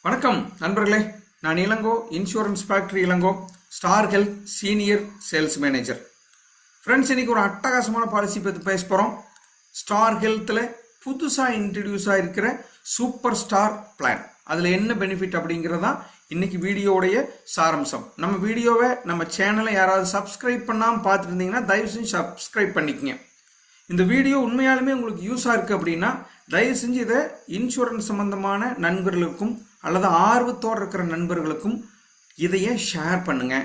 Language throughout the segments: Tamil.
வணக்கம் நண்பர்களே, நான் Ilango, insurance factory Ilango, Star Health senior sales manager. Friends, இன்னைக்கு ஒரு அட்டகாசமான பாலிசி பற்றி பேச போகிறோம். ஸ்டார் ஹெல்த்தில் புதுசாக இன்ட்ரடியூஸ் ஆகிருக்கிற சூப்பர் ஸ்டார் பிளான், அதில் என்ன பெனிஃபிட் அப்படிங்கிறதா இன்னைக்கு வீடியோடைய சாராம்சம். நம்ம வீடியோவை நம்ம சேனலை யாராவது சப்ஸ்கிரைப் பண்ணாமல் பார்த்துட்டு இருந்தீங்கன்னா தயவு செஞ்சு சப்ஸ்கிரைப் பண்ணிக்கங்க. இந்த வீடியோ உண்மையாலுமே உங்களுக்கு யூஸாக இருக்குது அப்படின்னா தயவு செஞ்சு இதை இன்சூரன்ஸ் சம்பந்தமான நண்பர்களுக்கும் அல்லது ஆர்வத்தோடு இருக்கிற நண்பர்களுக்கும் இதையே ஷேர் பண்ணுங்க,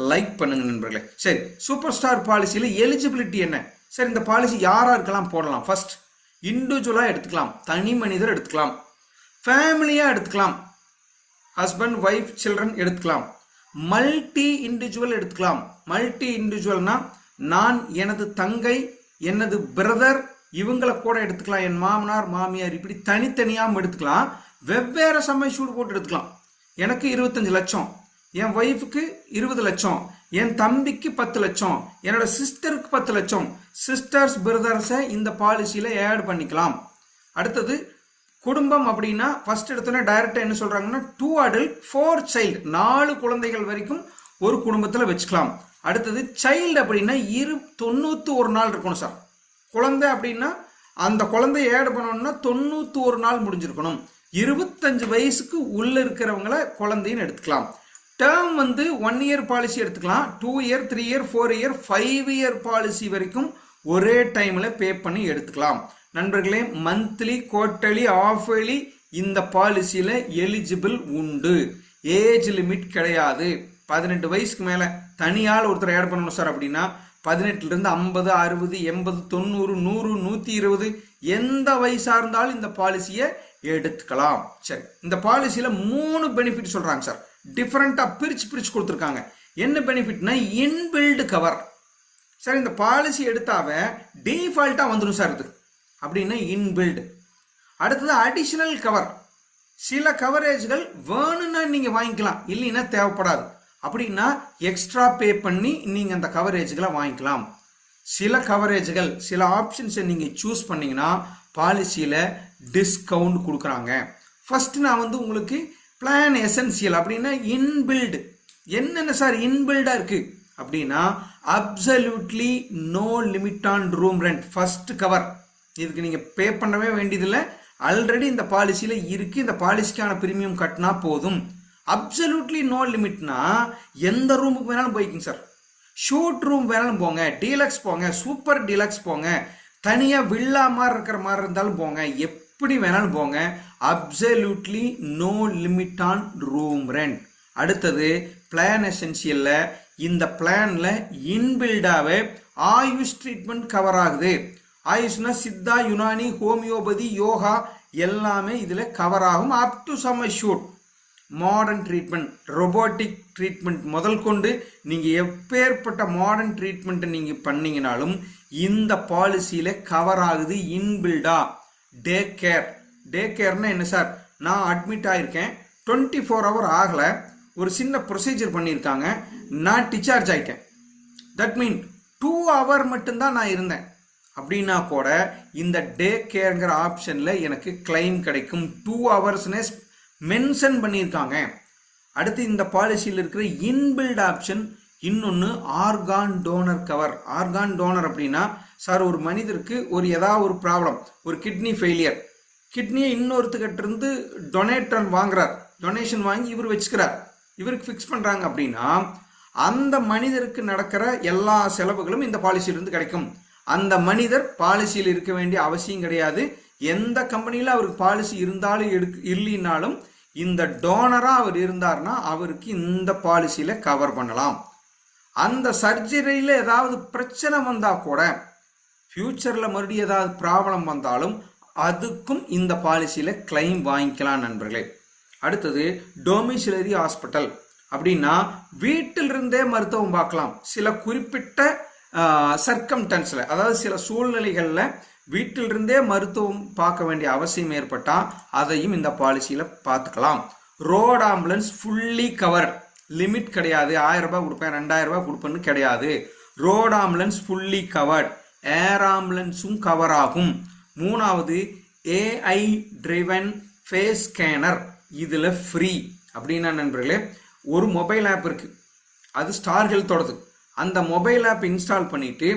லைக் பண்ணுங்க நண்பர்களே. சரி, சூப்பர் ஸ்டார் பாலிசியில் எலிஜிபிலிட்டி என்ன? சரி, இந்த பாலிசி யாராக இருக்கலாம் போடலாம்? ஃபர்ஸ்ட், இண்டிவிஜுவலாக எடுத்துக்கலாம், தனி மனிதர் எடுத்துக்கலாம், ஃபேமிலியாக எடுத்துக்கலாம், ஹஸ்பண்ட் ஒய்ஃப் சில்ட்ரன் எடுத்துக்கலாம், மல்டி இண்டிவிஜுவல் எடுத்துக்கலாம். மல்டி இண்டிவிஜுவல்னா நான், எனது தங்கை, எனது பிரதர் இவங்களை கூட எடுத்துக்கலாம், என் மாமனார் மாமியார், இப்படி தனித்தனியாகவும் எடுத்துக்கலாம். வெவ்வேறு சம்மஷூடு போட்டு எடுத்துக்கலாம். எனக்கு 25 லட்சம், என் ஒய்ஃபுக்கு 20 லட்சம், என் தம்பிக்கு 10 லட்சம், என்னோட சிஸ்டருக்கு 10 லட்சம், சிஸ்டர்ஸ் பிரதர்ஸை இந்த பாலிசியில் ஆட் பண்ணிக்கலாம். அடுத்தது குடும்பம் அப்படின்னா ஃபர்ஸ்ட் எடுத்தோன்னே டைரக்டாக என்ன சொல்கிறாங்கன்னா 2 adult 4 child, 4 குழந்தைகள் வரைக்கும் ஒரு குடும்பத்தில் வச்சுக்கலாம். அடுத்தது சைல்டு அப்படின்னா 91 நாள் இருக்கணும் சார். குழந்தை அப்படின்னா அந்த குழந்தைய ஆட் பண்ணணும்னா 91 நாள் முடிஞ்சிருக்கணும். 25 வயசுக்கு உள்ள இருக்கிறவங்கள குழந்தைன்னு எடுத்துக்கலாம். டேர்ம் 1 year பாலிசி எடுத்துக்கலாம், 2 year 3 year 4 year 5 year policy வரைக்கும் ஒரே டைம்ல பே பண்ணி எடுத்துக்கலாம். நண்பர்களே, மந்த்லி, குவார்டர்லி, ஆஃப் இயர்லி இந்த பாலிசியில எலிஜிபிள் உண்டு. ஏஜ் லிமிட் கிடையாது. 18 வயசுக்கு மேல தனியால் ஒருத்தர் ஆட் பண்ணணும் சார் அப்படின்னா 18லிருந்து 50, 60, 80, 90, 100, 120 எந்த வயசா இருந்தாலும் இந்த பாலிசியை எடுத்துக்கலாம். சரி, இந்த பாலிசியில 3 பெனிஃபிட் சொல்றாங்க சார். டிஃபரெண்டா பிரிச்சு கொடுத்துருக்காங்க. என்ன பெனிஃபிட்னா இன்பில்டு கவர். சார், இந்த பாலிசி எடுத்தாவே டிஃபால்ட்டா வந்துடும் சார் இது அப்படின்னா இன்பில்டு. அடுத்தது அடிஷனல் கவர். சில கவரேஜ்கள் வேணும்னா நீங்க வாங்கிக்கலாம், இல்லைன்னா தேவைப்படாது. அப்படின்னா எக்ஸ்ட்ரா பே பண்ணி நீங்க அந்த கவரேஜ்களை வாங்கிக்கலாம். சில கவரேஜ்கள், சில ஆப்ஷன்ஸை நீங்க சூஸ் பண்ணீங்கன்னா பாலிசியில டிஸ்கவுண்ட் கொடுக்குறாங்க. ஃபர்ஸ்ட் நான் உங்களுக்கு பிளான் எசென்சியல் அப்படின்னா இன்பில்டு. என்னென்ன சார் இன்பில்டா இருக்கு அப்படின்னா absolutely no limit on room rent. First cover, இதுக்கு நீங்க பே பண்ணவே வேண்டியதில்லை, ஆல்ரெடி இந்த பாலிசியில இருக்கு. இந்த பாலிசிக்கான பிரீமியம் கட்டினா போதும். அப்சல்யூட்லி நோ லிமிட்னா எந்த ரூமுக்கு வேணாலும் போய்க்குங்க சார். ஷூட் ரூம் வேணாலும் போங்க, டீலக்ஸ் போங்க, சூப்பர் டீலக்ஸ் போங்க, தனியா வில்லா மாதிரி இருக்கிற மாதிரி இருந்தாலும் போங்க, எப்படி வேணாலும் போங்க. Absolutely no limit on room rent. அடுத்தது பிளான் எசென்சியல்ல இந்த பிளான்ல இன்பில்டாவே ஆயுஷ் ட்ரீட்மெண்ட் கவர் ஆகுது. ஆயுஷ்னா சித்தா, யுனானி, ஹோமியோபதி, யோகா எல்லாமே இதுல கவர் ஆகும். Up to sum shoot modern treatment, robotic treatment முதல் கொண்டு நீங்க எப்பேற்பட்ட மாடர்ன் ட்ரீட்மெண்ட் நீங்க பண்ணீங்கனாலும் இந்த பாலிசியில கவர் ஆகுது இன்பில்டா. Day care. டே கேர்னா என்ன சார்? நான் அட்மிட் ஆயிருக்கேன், 24 hour ஆகல, ஒரு சின்ன ப்ரொசீஜர் பண்ணியிருக்காங்க, நான் டிஸ்சார்ஜ் ஆயிட்டேன். தட் மீன் 2 hour மட்டும்தான் நான் இருந்தேன் அப்படின்னா கூட இந்த டே கேர்ங்கிற ஆப்ஷன்ல எனக்கு கிளைம் கிடைக்கும். 2 hours மென்ஷன் பண்ணியிருக்காங்க. அடுத்து இந்த பாலிசியில் இருக்கிற இன்பில்ட் ஆப்ஷன் இன்னொன்று organ donor cover. Organ donor அப்படின்னா சார், ஒரு மனிதருக்கு ஏதாவது ஒரு ப்ராப்ளம், ஒரு கிட்னி ஃபெயிலியர், கிட்னியை இன்னொருத்துக்கிட்ட இருந்து டொனேட்டர் வாங்குறார், டொனேஷன் வாங்கி இவர் வச்சுக்கிறார், இவருக்கு ஃபிக்ஸ் பண்றாங்க அப்படின்னா அந்த மனிதருக்கு நடக்கிற எல்லா செலவுகளும் இந்த பாலிசியிலிருந்து கிடைக்கும். அந்த மனிதர் பாலிசியில் இருக்க வேண்டிய அவசியம் கிடையாது. எந்த கம்பெனியில் அவருக்கு பாலிசி இருந்தாலும் இல்லைனாலும் இந்த டோனரா அவர் இருந்தார்னா அவருக்கு இந்த பாலிசியில கவர் பண்ணலாம். அந்த சர்ஜரியில ஏதாவது பிரச்சனை வந்தா கூட, ஃபியூச்சர்ல மறுபடியும் ஏதாவது ப்ராப்ளம் வந்தாலும் அதுக்கும் இந்த பாலிசியில கிளைம் வாங்கிக்கலாம் நண்பர்களே. அடுத்தது டொமிசிலரி ஹாஸ்பிட்டல் அப்படின்னா வீட்டிலிருந்தே மருத்துவம் பார்க்கலாம். சில குறிப்பிட்ட சர்க்கம்டன்ஸ்ல, அதாவது சில சூழ்நிலைகள்ல வீட்டிலிருந்தே மருத்துவம் பார்க்க வேண்டிய அவசியம் ஏற்பட்டா அதையும் இந்த பாலிசியில பார்த்துக்கலாம். Road ambulance fully covered. Limit கிடையாது, 1000 ரூபாய் கொடுப்பேன் 2000 ரூபாய் கொடுப்பேன்னு கிடையாது. Road ambulance fully covered. Air ஆம்புலன்ஸும் கவர் ஆகும். மூணாவது ஏஐ டிரைவன் ஃபேஸ் ஸ்கேனர். இதில் ஃப்ரீ அப்படின்னா நண்பர்களே ஒரு மொபைல் ஆப் இருக்குது, அது ஸ்டார் ஹெல்த்தோடது. அந்த மொபைல் ஆப் இன்ஸ்டால் பண்ணிவிட்டு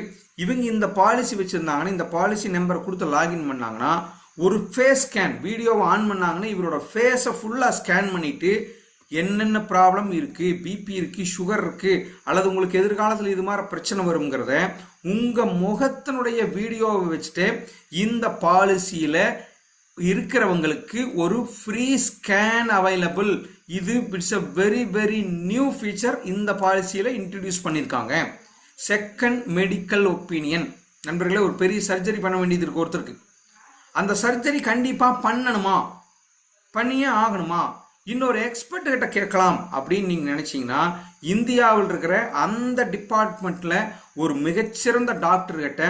இவங்க இந்த பாலிசி வச்சுருந்தாங்கன்னா இந்த பாலிசி நம்பரை கொடுத்து லாகின் பண்ணாங்கன்னா ஒரு ஃபேஸ் ஸ்கேன் வீடியோவை ஆன் பண்ணாங்கன்னா இவரோட ஃபேஸை ஃபுல்லாக ஸ்கேன் பண்ணிவிட்டு என்னென்ன ப்ராப்ளம் இருக்குது, பிபி இருக்குது, சுகர் இருக்குது, அல்லது உங்களுக்கு எதிர்காலத்தில் இது மாதிரி பிரச்சனை வருங்கிறத உங்கள் முகத்தினுடைய வீடியோவை வச்சுட்டு இந்த பாலிசியில் இருக்கிறவங்களுக்கு ஒரு ஃப்ரீ ஸ்கேன் அவைலபிள். இது it's a very very new feature இந்த பாலிசியில் இன்ட்ரடியூஸ் பண்ணியிருக்காங்க. Second medical opinion. நண்பர்களே, ஒரு பெரிய சர்ஜரி பண்ண வேண்டியது இருக்கு ஒருத்தருக்கு. அந்த சர்ஜரி கண்டிப்பாக பண்ணணுமா, பண்ணியே ஆகணுமா, இன்னொரு எக்ஸ்பர்ட் கிட்ட கேட்கலாம் அப்படின்னு நீங்கள் நினச்சிங்கன்னா இந்தியாவில் இருக்கிற அந்த டிபார்ட்மெண்ட்டில் ஒரு மிகச்சிறந்த டாக்டர் கிட்ட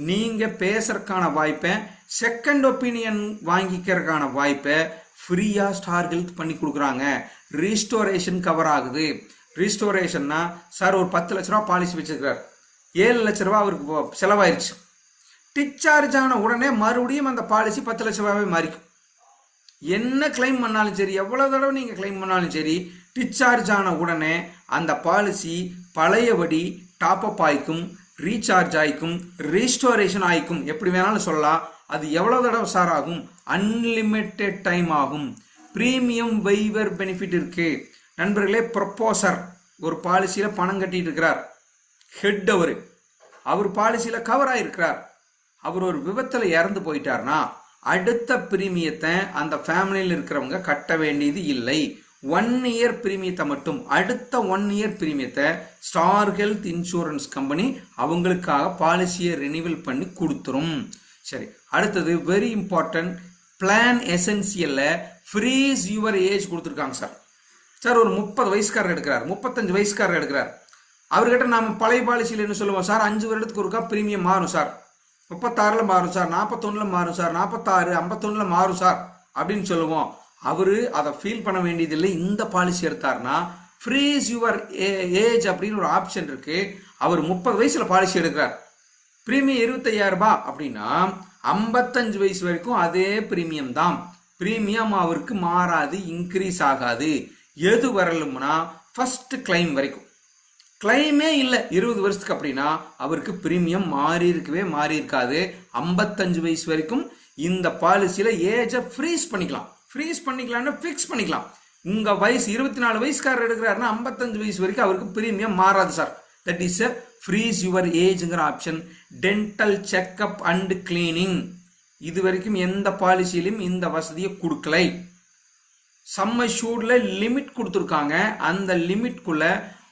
நீங்கள் பேசுறதுக்கான வாய்ப்பை, செகண்ட் ஒப்பீனியன் வாங்கிக்கிறதுக்கான வாய்ப்பை ஃப்ரீயாக ஸ்டார் ஹெல்த் பண்ணி கொடுக்குறாங்க. ரீஸ்டோரேஷன் கவர் ஆகுது. ரீஸ்டோரேஷன்னா சார் ஒரு 10 லட்ச ரூபா பாலிசி வச்சுருக்கிறார், 7 லட்ச ரூபா அவருக்கு செலவாயிருச்சு. டிஸ்சார்ஜ் ஆன உடனே மறுபடியும் அந்த பாலிசி 10 லட்ச ரூபாவே மாறிக்கும். என்ன கிளைம் பண்ணாலும் சரி, எவ்வளோ தடவை நீங்கள் கிளைம் பண்ணாலும் சரி, டிஸ்சார்ஜ் ஆன உடனே அந்த பாலிசி பழையபடி டாப்அப் ஆகிக்கும், ரீசார்ஜ் ஆகிக்கும், ரீஸ்டோரேஷன் ஆகிக்கும், எப்படி வேணாலும் சொல்லலாம். அது எவ்வளோ தடவை சார் ஆகும்? அன்லிமிட்டெட் டைம் ஆகும். ப்ரீமியம் வெய்வர் பெனிஃபிட் இருக்கு நண்பர்களே. ப்ரொப்போசர் ஒரு பாலிசியில் பணம் கட்டிட்டு இருக்கிறார், ஹெட் அவர் பாலிசியில் கவர் ஆகிருக்கிறார். அவர் ஒரு விபத்தில் இறந்து போயிட்டார்னா அடுத்த பிரீமியத்தை அந்த ஃபேமிலியில் இருக்கிறவங்க கட்ட வேண்டியது இல்லை. 1 இயர் பிரீமியத்தை மட்டும், அடுத்த 1 இயர் பிரீமியத்தை ஸ்டார் ஹெல்த் இன்சூரன்ஸ் கம்பெனி அவங்களுக்காக பாலிசியை ரினிவல் பண்ணி கொடுத்துரும். சரி, அடுத்தது வெரி இம்பார்ட்டன்ட், பிளான் எசென்சியல்ல ஃப்ரீஸ் யுவர் ஏஜ் கொடுத்துருக்காங்க சார். சார் ஒரு 30 வயசுக்காரர் எடுக்கிறார், 35 வயசுக்காரர் எடுக்கிறார். அவர்கிட்ட நாம பழைய பாலிசியில் என்ன சொல்லுவோம் சார், 5 வருடத்துக்கு ஒருக்கா பிரீமியம் மாறும் சார், 36ல் மாறும் சார், 41ல் மாறும் சார், 46, 51ல் மாறும் சார் அப்படின்னு சொல்லுவோம். அவரு அதை ஃபீல் பண்ண வேண்டியதில்லை. இந்த பாலிசி எடுத்தாருன்னா ஃப்ரீஸ் யுவர் ஏஜ் அப்படின்னு ஒரு ஆப்ஷன் இருக்கு. அவர் 30 வயசுல பாலிசி எடுக்கிறார், பிரீமியம் 25,000 ரூபாய் அப்படின்னா 55 வயசு வரைக்கும் அதே பிரீமியம் தான். பிரீமியம் அவருக்கு மாறாது, இன்க்ரீஸ் ஆகாது. எது வரலும்னா ஃபர்ஸ்ட் கிளைம் வரைக்கும். கிளைமே இல்லை 20 வருஷத்துக்கு அப்படின்னா அவருக்கு பிரீமியம் மாறி இருக்காது. 55 வயசு வரைக்கும் இந்த பாலிசியில ஏஜை ஃப்ரீஸ் பண்ணிக்கலாம். ஃப்ரீஸ் பண்ணிக்கலாம்னா ஃபிக்ஸ் பண்ணிக்கலாம். உங்க வயசு 24 வயசுக்காரர் எடுக்கிறாருன்னா 55 வயசு வரைக்கும் அவருக்கு பிரீமியம் மாறாது sir. That is freeze your ஏஜ்ங்கிற option. Dental checkup and cleaning இது வரைக்கும் எந்த பாலிசியிலும் இந்த வசதியை கொடுக்கலை. சம்ம ஷூட்ல லிமிட் கொடுத்துருக்காங்க. அந்த லிமிட்குள்ள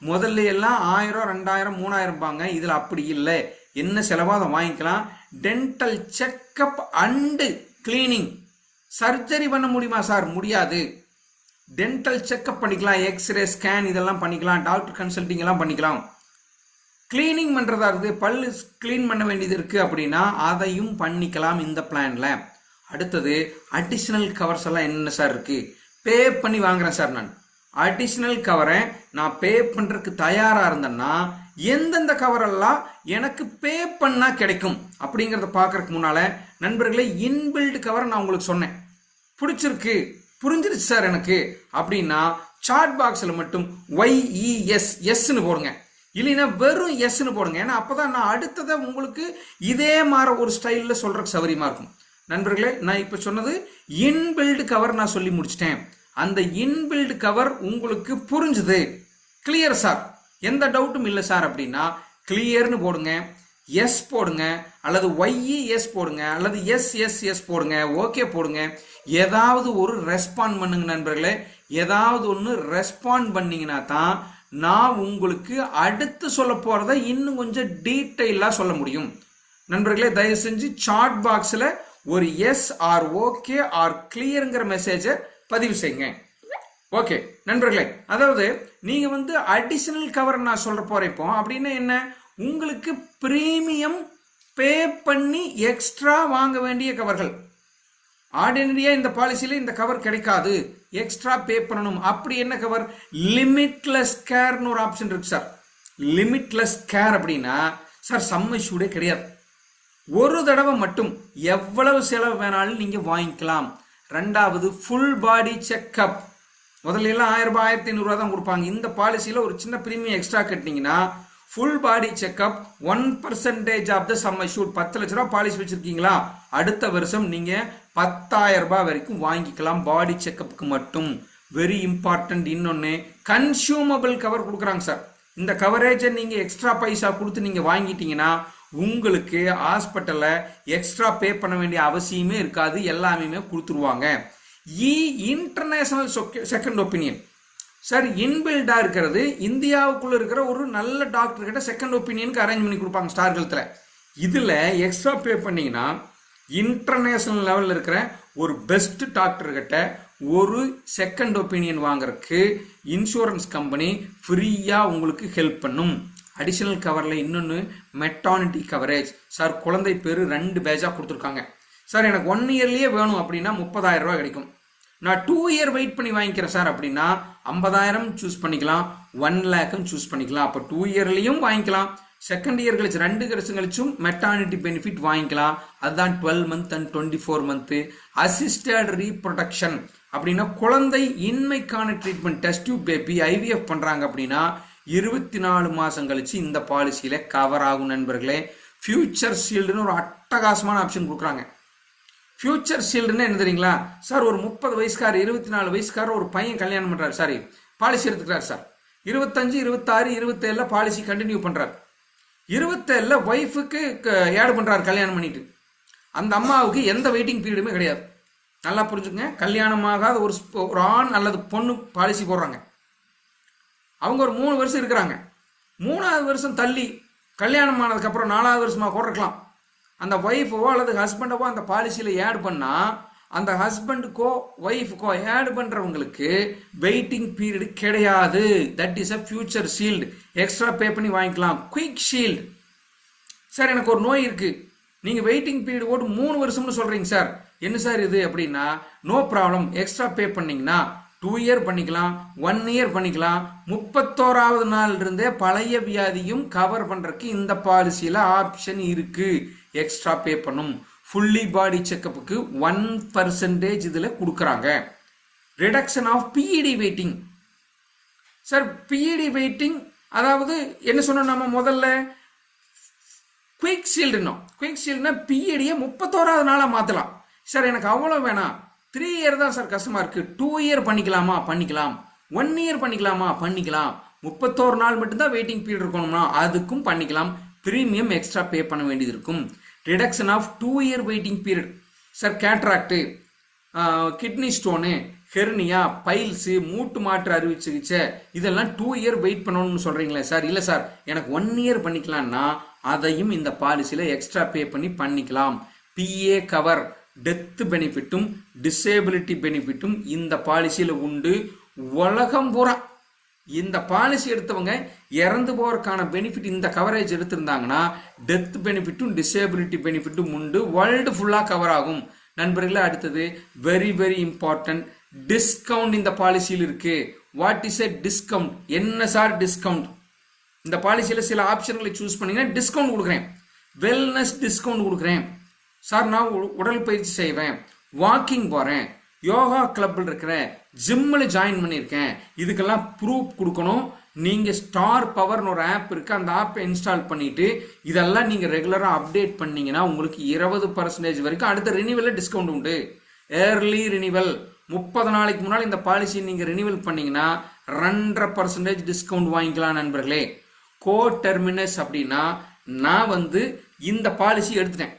முதல்ல எல்லாம் 1000, 2000, 3000 பாங்க. இதுல அப்படி இல்லை, என்ன செலவோ அதை வாங்கிக்கலாம். Dental checkup and cleaning. Surgery பண்ண முடியுமா சார்? முடியாது. டென்டல் செக்அப் பண்ணிக்கலாம், எக்ஸ்ரே ஸ்கேன் இதெல்லாம் பண்ணிக்கலாம், டாக்டர் கன்சல்டிங் எல்லாம் பண்ணிக்கலாம். கிளீனிங் பண்றதா இருக்கு, பல்லு கிளீன் பண்ண வேண்டியது இருக்கு அப்படின்னா அதையும் பண்ணிக்கலாம் இந்த பிளான்ல. அடுத்தது அடிஷனல் கவர்ஸ் எல்லாம் என்ன சார் இருக்கு? பே பண்ணி வாங்குறேன் சார், நான் அடிஷனல் கவரை நான் பே பண்றதுக்கு தயாரா இருந்தேன்னா எந்தெந்த கவர் எல்லாம் எனக்கு பே பண்ணா கிடைக்கும் அப்படிங்கறத பாக்குறதுக்கு முன்னால நண்பர்களே, இன்பில்ட் கவர் நான் உங்களுக்கு சொன்னேன், பிடிச்சிருக்கு, புரிஞ்சிருச்சு சார் எனக்கு அப்படின்னா சாட் பாக்ஸ்ல மட்டும் YES போடுங்க, இல்லைன்னா வெறும் எஸ்ன்னு போடுங்க. ஏன்னா அப்பதான் நான் அடுத்ததை உங்களுக்கு இதே மாதிரி ஒரு ஸ்டைல்ல சொல்றதுக்கு சௌகரியமா இருக்கும். நண்பர்களே, நான் இப்ப சொன்னது இன்பில்ட் கவர் நான் சொல்லி முடிச்சிட்டேன். அந்த இன்பில்ட் கவர் உங்களுக்கு புரிஞ்சுது, கிளியர் சார், எந்த டவுட்டும் இல்லை சார் அப்படின்னா கிளியர்னு போடுங்க, எஸ் போடுங்க, அல்லது YES போடுங்க, அல்லது SSS போடுங்க, ஓகே போடுங்க. ஏதாவது ஒரு ரெஸ்பாண்ட் பண்ணுங்க நண்பர்களே. ஏதாவது ஒன்று ரெஸ்பாண்ட் பண்ணீங்கன்னா தான் நான் உங்களுக்கு அடுத்து சொல்ல போறதை இன்னும் கொஞ்சம் டீட்டெயிலா சொல்ல முடியும். நண்பர்களே, தயவு செஞ்சு சாட் பாக்ஸ்ல ஒரு எஸ் ஆர் ஓகே ஆர் கிளியர்ங்கிற மெசேஜை பதிவு செய்யுங்க. ஓகே நண்பர்களே, அதாவது நீங்க அடிஷனல் கவர் நான் சொல்ற போறப்போ அப்படின்னா என்ன, உங்களுக்கு பிரீமியம் பே பண்ணி எக்ஸ்ட்ரா வாங்க வேண்டிய கவர்கள். ஆர்டினரியா இந்த பாலிசியில இந்த கவர் கிடைக்காது, எக்ஸ்ட்ரா பே பண்ணணும். அப்படி என்ன கவர்? லிமிட்லெஸ் கேர்னு ஒரு ஆப்ஷன் இருக்கு சார். லிமிட்லெஸ் கேர் அப்படின்னா சார் சம்ம இஷ்யூடே கிடையாது, ஒரு தடவை மட்டும் எவ்வளவு செலவு வேணாலும் நீங்க வாங்கிக்கலாம். ரெண்டாவது ஃபுல் பாடி செக்அப். முதல்ல எல்லாம் 1000 ரூபாய் 1500 தான் கொடுப்பாங்க. இந்த பாலிசியில் ஒரு சின்ன பிரீமியம் எக்ஸ்ட்ரா கட்டினீங்கன்னா full body checkup 1% of the sum assured. 10 லட்ச ரூபா பாலிசி வச்சிருக்கீங்களா, அடுத்த வருஷம் நீங்க 10,000 ரூபாய் வரைக்கும் வாங்கிக்கலாம் பாடி செக்அப்புக்கு மட்டும். Very important. இன்னொன்னு கன்சியூமபிள் கவர் கொடுக்குறாங்க சார். இந்த கவரேஜை நீங்க எக்ஸ்ட்ரா பைசா கொடுத்து நீங்க வாங்கிட்டீங்கன்னா உங்களுக்கு ஹாஸ்பிட்டல்ல எக்ஸ்ட்ரா பே பண்ண வேண்டிய அவசியமே இருக்காது, எல்லாமே கொடுத்துருவாங்க. இன்டர்நேஷனல் செகண்ட் ஒப்பீனியன் சார் இன்பில்டா இருக்கிறது. இந்தியாவுக்குள்ள இருக்கிற ஒரு நல்ல டாக்டர் கிட்ட செகண்ட் ஒப்பீனியனுக்கு அரேஞ்ச் பண்ணி கொடுப்பாங்க ஸ்டார் ஹெல்த்ல. இதுல எக்ஸ்ட்ரா பே பண்ணீங்கன்னா இன்டர்நேஷனல் லெவலில் இருக்கிற ஒரு பெஸ்ட் டாக்டர் கிட்ட ஒரு செகண்ட் ஒப்பீனியன் வாங்குறதுக்கு இன்சூரன்ஸ் கம்பெனி ஃப்ரீயா உங்களுக்கு ஹெல்ப் பண்ணும். அடிஷனல் கவர்ல இன்னொன்று மெட்டானிட்டி கவரேஜ் சார். குழந்தை பேரு 2 பேஜா கொடுத்துருக்காங்க சார். எனக்கு 1 இயர்லயே வேணும் அப்படின்னா 30,000 ரூபாய் கிடைக்கும். நான் 2 இயர் வெயிட் பண்ணி வாங்கிக்கிறேன் சார் அப்படின்னா 50,000 சூஸ் பண்ணிக்கலாம், 1 லேக்கும் சூஸ் பண்ணிக்கலாம். அப்போ 2 இயர்லயும் வாங்கிக்கலாம், செகண்ட் இயர் கழிச்சு 2 வருஷம் கழிச்சும் மெட்டானிட்டி பெனிஃபிட் வாங்கிக்கலாம். அதுதான் 12 month and 24 month. Assisted reproduction அப்படின்னா குழந்தை இன்மைக்கான treatment, test tube baby IVF பண்றாங்க அப்படின்னா 24 மாசம் கழிச்சு இந்த பாலிசியில கவர் ஆகும் நண்பர்களே. ஃபியூச்சர் ஷீல்டுன்னு ஒரு அட்டகாசமான ஆப்ஷன் கொடுக்குறாங்க. ஃபியூச்சர் ஷீல்டுன்னு என்ன தெரியுங்களா சார்? ஒரு 30 வயசுக்கார 24 வயசுக்கார ஒரு பையன் கல்யாணம் பண்றாரு, சாரி பாலிசி எடுத்துக்கிறார் சார். 25, 26, 27 பாலிசி கண்டினியூ பண்றாரு. 27 ஒய்ஃபுக்கு ஆட் பண்றாரு கல்யாணம் பண்ணிட்டு. அந்த அம்மாவுக்கு எந்த வெயிட்டிங் பீரியடுமே கிடையாது. நல்லா புரிஞ்சுக்கங்க. கல்யாணமாகாத ஒரு ஆண் அல்லது பொண்ணு பாலிசி போடுறாங்க. அவங்க ஒரு 3 வருஷம் இருக்கிறாங்க. 3வது வருஷம் தள்ளி கல்யாணம் ஆனதுக்கு அப்புறம் 4வது வருஷமா போடுறக்கலாம். அந்த ஒய்ஃபோ அல்லது ஹஸ்பண்டவோ அந்த பாலிசியில ஆட் பண்ணா அந்த ஹஸ்பண்டுக்கோ ஒய்ஃபுக்கோ ஆட் பண்றவங்களுக்கு வெயிட்டிங் பீரியட் கிடையாது. That is a future shield. Extra pay பண்ணி வாங்கிக்கலாம். Quick shield sir. எனக்கு ஒரு நோய் இருக்கு, நீங்க வெயிட்டிங் பீரியட் ஓட்டு 3 வருஷம்னு சொல்றீங்க சார், என்ன சார் இது அப்படின்னா நோ ப்ராப்ளம். எக்ஸ்ட்ரா பே பண்ணீங்கன்னா 2 இயர் பண்ணிக்கலாம், 1 இயர் பண்ணிக்கலாம். 31வது நாள் இருந்தே பழைய வியாதியும் கவர் பண்றதுக்கு இந்த பாலிசியில ஆப்ஷன் இருக்கு. எக்ஸ்ட்ரா பே பண்ணும். ஃபுல்லி பாடி செக்கப்புக்கு 1% இதுல கொடுக்குறாங்க. Reduction of PED waiting sir. PED waiting அதாவது என்ன சொன்னோம் நம்ம முதல்ல, குயிக் ஷீல்டு. குயிக் ஷீல்டுனா பிஇடியை 31வது நாளா மாத்தலாம் சார். எனக்கு அவ்வளவு வேணாம், 3 இயர் தான் சார் கஷ்டமா இருக்கு, 2 இயர் பண்ணிக்கலாமா பண்ணிக்கலாம், 1 இயர் பண்ணிக்கலாமா பண்ணிக்கலாம், 31 நாள் மட்டும்தான் வெயிட்டிங் பீரியட் இருக்கணும்னா அதுக்கும் பண்ணிக்கலாம். பிரீமியம் எக்ஸ்ட்ரா பே பண்ண வேண்டியது இருக்கும். Reduction of 2 year waiting period sir. Cataract, kidney stone, hernia, piles, மூட்டு மாற்று அறுவை சிகிச்சை இதெல்லாம் 2 இயர் வெயிட் பண்ணணும்னு சொல்றீங்களே சார். இல்ல சார் எனக்கு 1 இயர் பண்ணிக்கலாம்னா அதையும் இந்த பாலிசியில எக்ஸ்ட்ரா பே பண்ணி பண்ணிக்கலாம். PA கவர், டெத் பெனிஃபிட்டும் டிசேபிலிட்டி பெனிஃபிட்டும் இந்த பாலிசியில உண்டு. உலகம் பூரா இந்த பாலிசி எடுத்தவங்க இறந்து போறதுக்கான பெனிஃபிட் இந்த கவரேஜ் எடுத்திருந்தாங்கன்னா டெத் பெனிஃபிட்டும் டிசேபிலிட்டி பெனிஃபிட்டும் உண்டு. வேர்ல்டு ஃபுல்லா கவர் ஆகும் நண்பர்களே. அடுத்தது வெரி வெரி இம்பார்ட்டன்ட், டிஸ்கவுண்ட் இந்த பாலிசியில் இருக்கு. What is a discount? என்ன சார் டிஸ்கவுண்ட்? இந்த பாலிசியில சில ஆப்ஷன்களை சூஸ் பண்ணீங்கன்னா டிஸ்கவுண்ட் கொடுக்குறேன். வெல்னஸ் டிஸ்கவுண்ட் கொடுக்குறேன் சார். நான் உடல் பயிற்சி செய்வேன், வாக்கிங் போறேன், யோகா கிளப்ல இருக்கிறேன், ஜிம்ல ஜாயின் பண்ணியிருக்கேன், இதுக்கெல்லாம் ப்ரூஃப் கொடுக்கணும். நீங்க ஸ்டார் பவர்னு ஒரு ஆப் இருக்கு, அந்த ஆப்பை இன்ஸ்டால் பண்ணிட்டு இதெல்லாம் நீங்க ரெகுலரா அப்டேட் பண்ணீங்கன்னா உங்களுக்கு 20% வரைக்கும் அடுத்த ரினிவல்ல டிஸ்கவுண்ட் உண்டு. ஏர்லி ரினிவல் 30 நாளைக்கு முன்னாடி இந்த பாலிசி நீங்க ரினிவல் பண்ணீங்கன்னா 2.5% டிஸ்கவுண்ட் வாங்கிக்கலாம் நண்பர்களே. கோ டெர்மினஸ் அப்படின்னா நான் இந்த பாலிசி எடுத்துட்டேன்,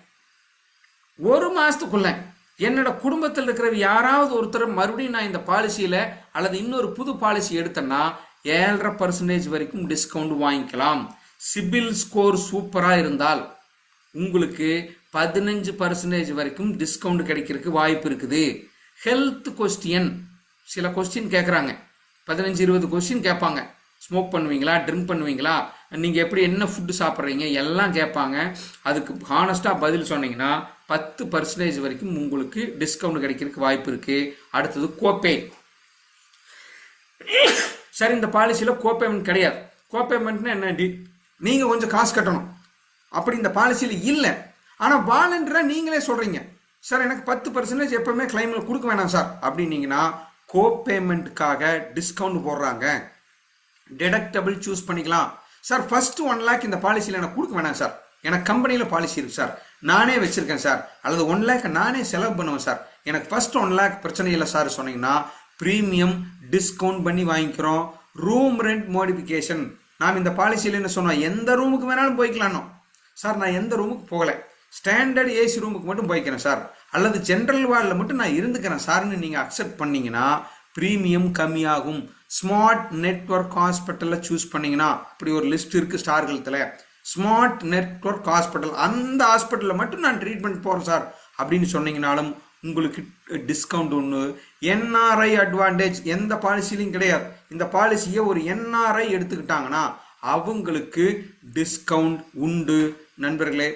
1 மாசத்துக்குள்ள என்னோட குடும்பத்தில் இருக்கிற யாராவது ஒருத்தர் மறுபடியும் நான் இந்த பாலிசியில அல்லது இன்னொரு புது பாலிசி எடுத்தேன்னா 7.5% வரைக்கும் டிஸ்கவுண்ட் வாங்கிக்கலாம். சிபில் ஸ்கோர் சூப்பரா இருந்தால் உங்களுக்கு 15% வரைக்கும் டிஸ்கவுண்ட் கிடைக்கிறதுக்கு வாய்ப்பு இருக்குது. ஹெல்த் கொஸ்டின், சில கொஸ்டின் கேட்குறாங்க, 15-20 கொஸ்டின் கேட்பாங்க. ஸ்மோக் பண்ணுவீங்களா, ட்ரிங்க் பண்ணுவீங்களா, நீங்க எப்படி என்ன ஃபுட்டு சாப்பிட்றீங்க எல்லாம் கேட்பாங்க. அதுக்கு ஹானஸ்டா பதில் சொன்னீங்கன்னா 10% வரைக்கும் உங்களுக்கு டிஸ்கவுண்ட் கிடைக்கிறதுக்கு வாய்ப்பு இருக்கு. அடுத்தது கோபே. சரி, இந்த பாலிசியில கோபேமெண்ட் கிடையாது. கோபேமெண்ட்னா என்ன? நீங்க கொஞ்சம் காசு கட்டணும். அப்படி இந்த பாலிசியில இல்லை. ஆனா வாலண்டரா நீங்களே சொல்றீங்க சார் எனக்கு 10% எப்பவுமே கிளைமில் கொடுக்க வேணாம் சார் அப்படின்னீங்கன்னா கோ பேமெண்ட்டுக்காக டிஸ்கவுண்ட் போடுறாங்க. டிடக்டபிள் சூஸ் பண்ணிக்கலாம். சார் ஃபர்ஸ்ட் 1 லேக் இந்த பாலிசியில் எனக்கு கொடுக்க வேணாம் சார், எனக்கு கம்பெனியில் பாலிசி இருக்கு சார், நானே வச்சிருக்கேன் சார், அல்லது 1 லேக் நானே செலவு பண்ணுவேன் சார், எனக்கு ஃபர்ஸ்ட் 1 லேக் பிரச்சனை இல்லை சார் சொன்னீங்கன்னா ப்ரீமியம் டிஸ்கவுண்ட் பண்ணி வாங்கிக்கிறோம். ரூம் ரெண்ட் மோடிஃபிகேஷன், நாம் இந்த பாலிசியில் என்ன சொன்னோம், எந்த ரூமுக்கு வேணாலும் போய்க்கலாம்னோ. சார் நான் எந்த ரூமுக்கு போகலை, ஸ்டாண்டர்ட் ஏசி ரூமுக்கு மட்டும் போய்க்கிறேன் சார், அல்லது ஜென்ரல் வார்டில் மட்டும் நான் இருந்துக்கிறேன் சார்னு நீங்கள் அக்செப்ட் பண்ணீங்கன்னா ப்ரீமியம் கம்மியாகும். ஸ்மார்ட் நெட்வொர்க் ஹாஸ்பிட்டலில் சூஸ் பண்ணீங்கன்னா அப்படி ஒரு லிஸ்ட் இருக்குது ஸ்டார் ஹெல்த்தில். ஸ்மார்ட் நெட்வொர்க் ஹாஸ்பிட்டல், அந்த ஹாஸ்பிட்டலில் மட்டும் நான் ட்ரீட்மெண்ட் போகிறேன் சார் அப்படின்னு சொன்னீங்கனாலும் உங்களுக்கு டிஸ்கவுண்ட் ஒன்று. என்ஆர்ஐ அட்வான்டேஜ் எந்த பாலிசிலையும் கிடையாது. இந்த பாலிசியை ஒரு என்ஆர்ஐ எடுத்துக்கிட்டாங்கன்னா அவங்களுக்கு டிஸ்கவுண்ட் உண்டு நண்பர்களே.